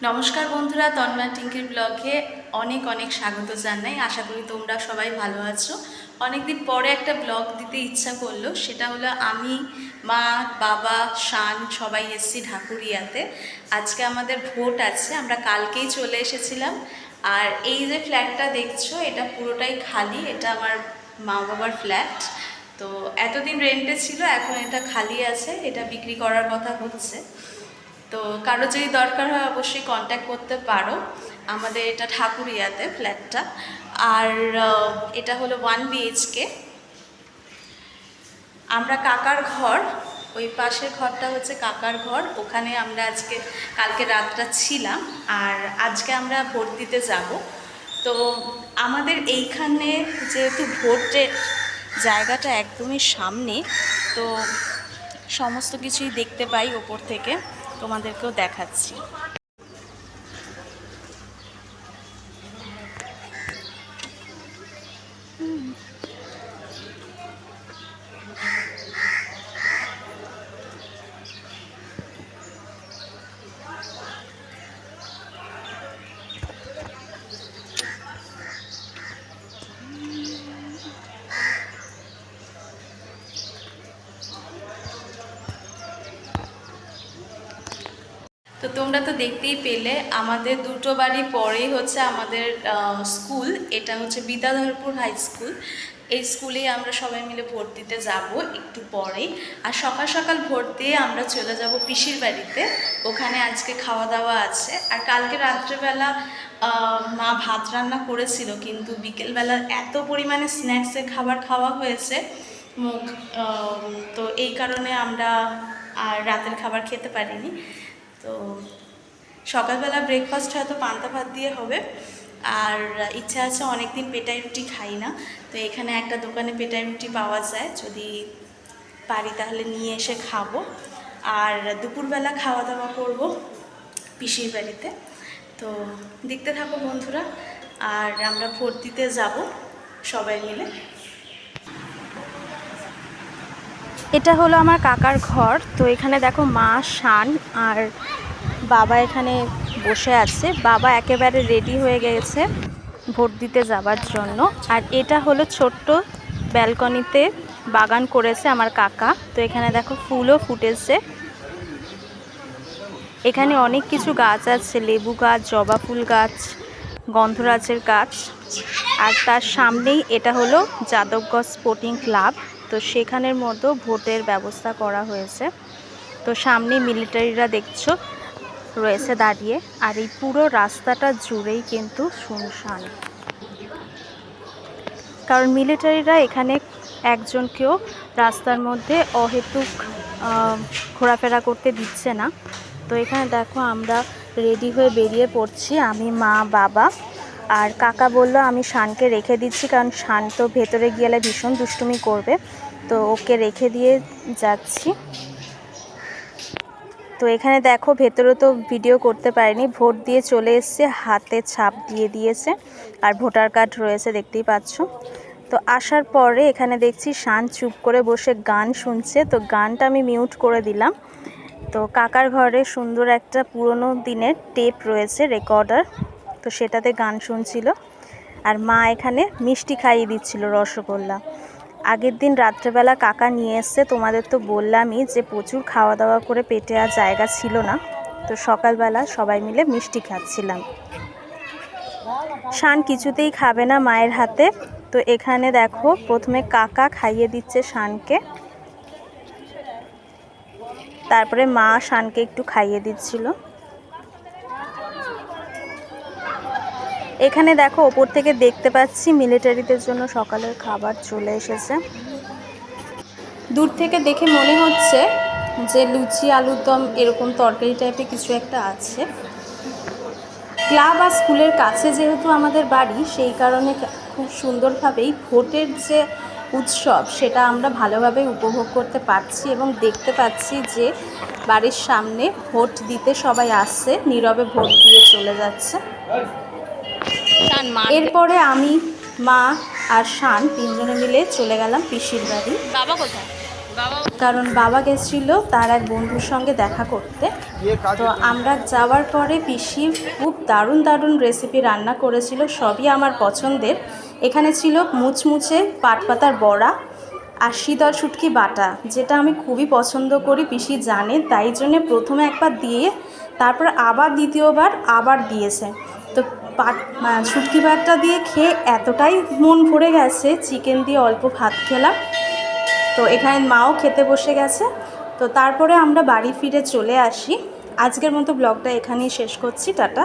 নমস্কার বন্ধুরা, তন্ময় টিঙ্কির ব্লগে অনেক অনেক স্বাগত জানাই। আশা করি তোমরা সবাই ভালো আছো। অনেকদিন পরে একটা ব্লগ দিতে ইচ্ছা করলো, সেটা হলো আমি, মা, বাবা, শান সবাই এসেছি ঢাকুরিয়াতে। আজকে আমাদের ভোট আছে, আমরা কালকেই চলে এসেছিলাম। আর এই যে ফ্ল্যাটটা দেখছো, এটা পুরোটাই খালি, এটা আমার মা বাবার ফ্ল্যাট। তো এতদিন রেন্টে ছিল, এখন এটা খালি আছে, এটা বিক্রি করার কথা হচ্ছে। তো কারো যদি দরকার হয় অবশ্যই কন্ট্যাক্ট করতে পারো। আমাদের এটা ঠাকুরিয়াতে ফ্ল্যাটটা। আর এটা হলো 1 BHK। আমরা কাকার ঘর, ওই পাশের ঘরটা হচ্ছে কাকার ঘর, ওখানে আমরা কালকে রাতটা ছিলাম। আর আজকে আমরা ভোট দিতে যাব। তো আমাদের এইখানে যেহেতু ভোটের জায়গাটা একদমই সামনে, তো সমস্ত কিছুই দেখতে পাই ওপর থেকে, তোমাদেরকেও দেখাচ্ছি। তো তোমরা তো দেখতেই পেলে, আমাদের দুটো বাড়ি পরেই হচ্ছে আমাদের স্কুল। এটা হচ্ছে বিদ্যাধরপুর হাই স্কুল। এই স্কুলেই আমরা সবাই মিলে ভোট দিতে যাব একটু পরেই। আর সকাল সকাল ভোট দিয়ে আমরা চলে যাব পিসির বাড়িতে, ওখানে আজকে খাওয়া দাওয়া আছে। আর কালকে রাত্রেবেলা মা ভাত রান্না করেছিল, কিন্তু বিকেলবেলা এত পরিমাণে স্ন্যাক্সের খাবার খাওয়া হয়েছে মুখ, তো এই কারণে আমরা আর রাতের খাবার খেতে পারিনি। তো সকালবেলা ব্রেকফাস্ট হয়তো পান্তা ভাত দিয়ে হবে। আর ইচ্ছা আছে, অনেকদিন পেটাই রুটি খাই না, তো এখানে একটা দোকানে পেটাই রুটি পাওয়া যায়, যদি পারি তাহলে নিয়ে এসে খাবো। আর দুপুরবেলা খাওয়া দাওয়া করব পিসির বাড়িতে। তো দেখতে থাকো বন্ধুরা। আর আমরা ভোট দিতে যাব সবাই মিলে। এটা হলো আমার কাকার ঘর। তো এখানে দেখো মা, শান আর বাবা এখানে বসে আছে। বাবা একেবারে রেডি হয়ে গেছে ভোট দিতে যাবার জন্য। আর এটা হলো ছোট্ট ব্যালকনিতে বাগান করেছে আমার কাকা। তো এখানে দেখো ফুলও ফুটেছে। এখানে অনেক কিছু গাছ আছে, লেবু গাছ, জবা ফুল গাছ, গন্ধরাজের গাছ। আর তার সামনেই এটা হলো যাদবগঞ্জ স্পোর্টিং ক্লাব। তো সেখানের মতো ভোটের ব্যবস্থা করা হয়েছে। তো সামনে মিলিটারিরা দেখছো রয়েছে দাঁড়িয়ে। আর এই পুরো রাস্তাটা জুড়েই কিন্তু শুনশান, কারণ মিলিটারিরা এখানে একজনকেও রাস্তার মধ্যে অহেতুক ঘোরাফেরা করতে দিচ্ছে না। তো এখানে দেখো আমরা রেডি হয়ে বেরিয়ে পড়ছি, আমি, মা, বাবা। আর কাকা বলল আমি শানকে রেখে দিচ্ছি, কারণ শান তো ভেতরে গেলে ভীষণ দুষ্টুমি করবে, তো ওকে রেখে দিয়ে যাচ্ছি। তো এখানে দেখো ভেতরে তো ভিডিও করতে পারিনি, ভোট দিয়ে চলে এসছে, হাতে ছাপ দিয়ে দিয়েছে আর ভোটার কার্ড রয়েছে, দেখতেই পাচ্ছ। তো আসার পরে এখানে দেখছি শান চুপ করে বসে গান শুনছে, তো গানটা আমি মিউট করে দিলাম। তো কাকার ঘরে সুন্দর একটা পুরনো দিনের টেপ রয়েছে, রেকর্ডার, তো সেটাতে গান শুনছিল। আর মা এখানে মিষ্টি খাইয়ে দিচ্ছিল, রসগোল্লা। আগের দিন রাত্রেবেলা কাকা নিয়ে এসছে, তোমাদের তো বললামই যে প্রচুর খাওয়া দাওয়া করে পেটে আর জায়গা ছিল না। তো সকালবেলা সবাই মিলে মিষ্টি খাচ্ছিলাম। শান কিছুতেই খাবে না মায়ের হাতে। তো এখানে দেখো প্রথমে কাকা খাইয়ে দিচ্ছে শানকে, তারপরে মা শানকে একটু খাইয়ে দিচ্ছিল। এখানে দেখো ওপর থেকে দেখতে পাচ্ছি মিলিটারিদের জন্য সকালের খাবার চলে এসেছে। দূর থেকে দেখে মনে হচ্ছে যে লুচি, আলুর দম এরকম তরকারি টাইপের কিছু একটা আছে। ক্লাব আর স্কুলের কাছে যেহেতু আমাদের বাড়ি, সেই কারণে খুব সুন্দরভাবেই ভোটের যে উৎসব সেটা আমরা ভালোভাবে উপভোগ করতে পারছি এবং দেখতে পাচ্ছি যে বাড়ির সামনে ভোট দিতে সবাই আসছে, নীরবে ভোট দিয়ে চলে যাচ্ছে। এরপরে আমি, মা আর শান তিনজনে মিলে চলে গেলাম পিসির বাড়ি। বাবা কোথায়? কারণ বাবা গেছিল তার এক বন্ধুর সঙ্গে দেখা করতে। তো আমরা যাওয়ার পরে পিসি খুব দারুণ দারুণ রেসিপি রান্না করেছিল, সবই আমার পছন্দের। এখানে ছিল মুচমুচে পাটপাতার বড়া আর শীতল শুটকি বাটা, যেটা আমি খুবই পছন্দ করি, পিসি জানে, তাই জন্যে প্রথমে একবার দিয়ে তারপর আবার দ্বিতীয়বার আবার দিয়েছে। তো শুটকি বাটা দিয়ে খেয়ে এতটাই মন ভরে গেছে, চিকেন দিয়ে অল্প ভাত খেলাম। তো এখানে মাও খেতে বসে গেছে। তো তারপরে আমরা বাড়ি ফিরে চলে আসি। আজকের মতো ব্লগটা এখানেই শেষ করছি, টাটা।